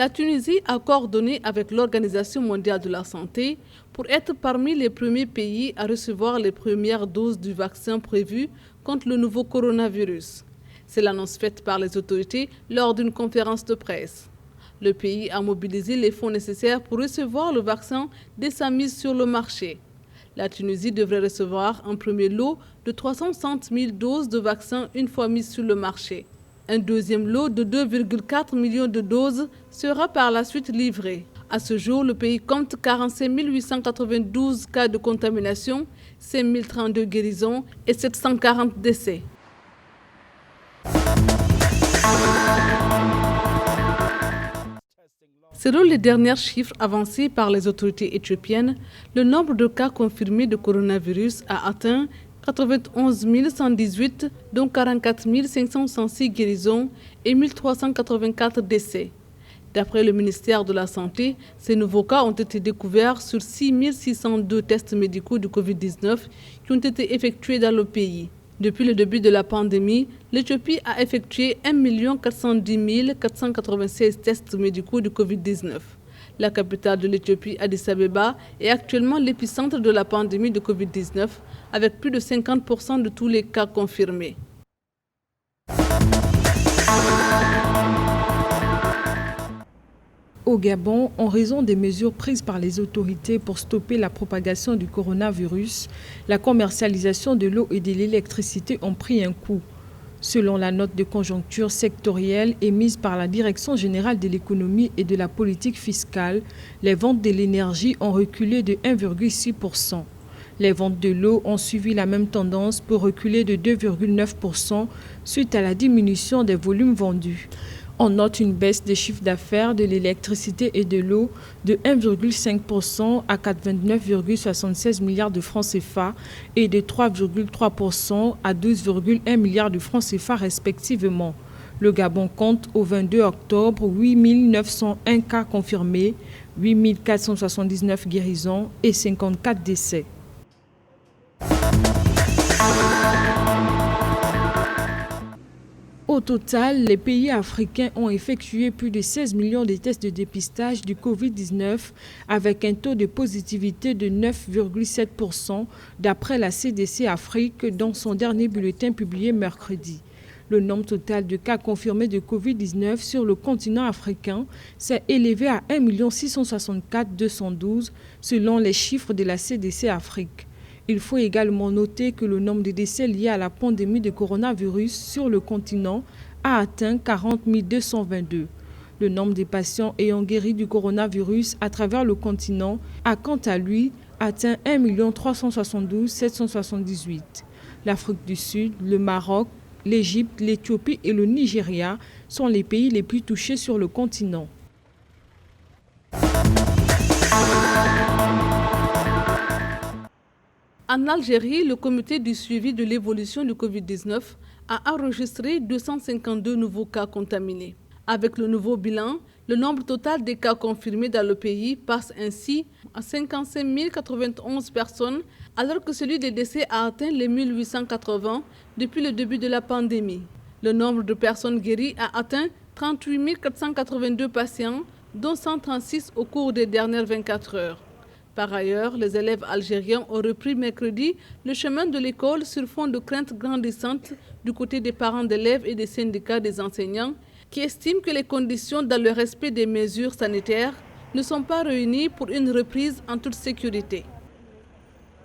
La Tunisie a coordonné avec l'Organisation mondiale de la santé pour être parmi les premiers pays à recevoir les premières doses du vaccin prévu contre le nouveau coronavirus. C'est l'annonce faite par les autorités lors d'une conférence de presse. Le pays a mobilisé les fonds nécessaires pour recevoir le vaccin dès sa mise sur le marché. La Tunisie devrait recevoir un premier lot de 360 000 doses de vaccin une fois mise sur le marché. Un deuxième lot de 2,4 millions de doses sera par la suite livré. À ce jour, le pays compte 45 892 cas de contamination, 5 032 guérisons et 740 décès. Selon les derniers chiffres avancés par les autorités éthiopiennes, le nombre de cas confirmés de coronavirus a atteint 91 118, dont 44 506 guérisons et 1384 décès. D'après le ministère de la Santé, ces nouveaux cas ont été découverts sur 6 602 tests médicaux de Covid-19 qui ont été effectués dans le pays. Depuis le début de la pandémie, l'Éthiopie a effectué 1 410 496 tests médicaux de Covid-19. La capitale de l'Éthiopie, Addis Abeba, est actuellement l'épicentre de la pandémie de Covid-19, avec plus de 50% de tous les cas confirmés. Au Gabon, en raison des mesures prises par les autorités pour stopper la propagation du coronavirus, la commercialisation de l'eau et de l'électricité ont pris un coup. Selon la note de conjoncture sectorielle émise par la Direction générale de l'économie et de la politique fiscale, les ventes de l'énergie ont reculé de 1,6%. Les ventes de l'eau ont suivi la même tendance pour reculer de 2,9% suite à la diminution des volumes vendus. On note une baisse des chiffres d'affaires de l'électricité et de l'eau de 1,5% à 429,76 milliards de francs CFA et de 3,3% à 12,1 milliards de francs CFA respectivement. Le Gabon compte au 22 octobre 8 901 cas confirmés, 8 479 guérisons et 54 décès. Au total, les pays africains ont effectué plus de 16 millions de tests de dépistage du Covid-19 avec un taux de positivité de 9,7% d'après la CDC Afrique dans son dernier bulletin publié mercredi. Le nombre total de cas confirmés de Covid-19 sur le continent africain s'est élevé à 1 664 212 selon les chiffres de la CDC Afrique. Il faut également noter que le nombre de décès liés à la pandémie de coronavirus sur le continent a atteint 40 222. Le nombre de patients ayant guéri du coronavirus à travers le continent a quant à lui atteint 1 372 778. L'Afrique du Sud, le Maroc, l'Égypte, l'Éthiopie et le Nigeria sont les pays les plus touchés sur le continent. En Algérie, le comité du suivi de l'évolution du Covid-19 a enregistré 252 nouveaux cas contaminés. Avec le nouveau bilan, le nombre total des cas confirmés dans le pays passe ainsi à 55 091 personnes, alors que celui des décès a atteint les 1880 depuis le début de la pandémie. Le nombre de personnes guéries a atteint 38 482 patients, dont 136 au cours des dernières 24 heures. Par ailleurs, les élèves algériens ont repris mercredi le chemin de l'école sur fond de craintes grandissantes du côté des parents d'élèves et des syndicats des enseignants qui estiment que les conditions dans le respect des mesures sanitaires ne sont pas réunies pour une reprise en toute sécurité.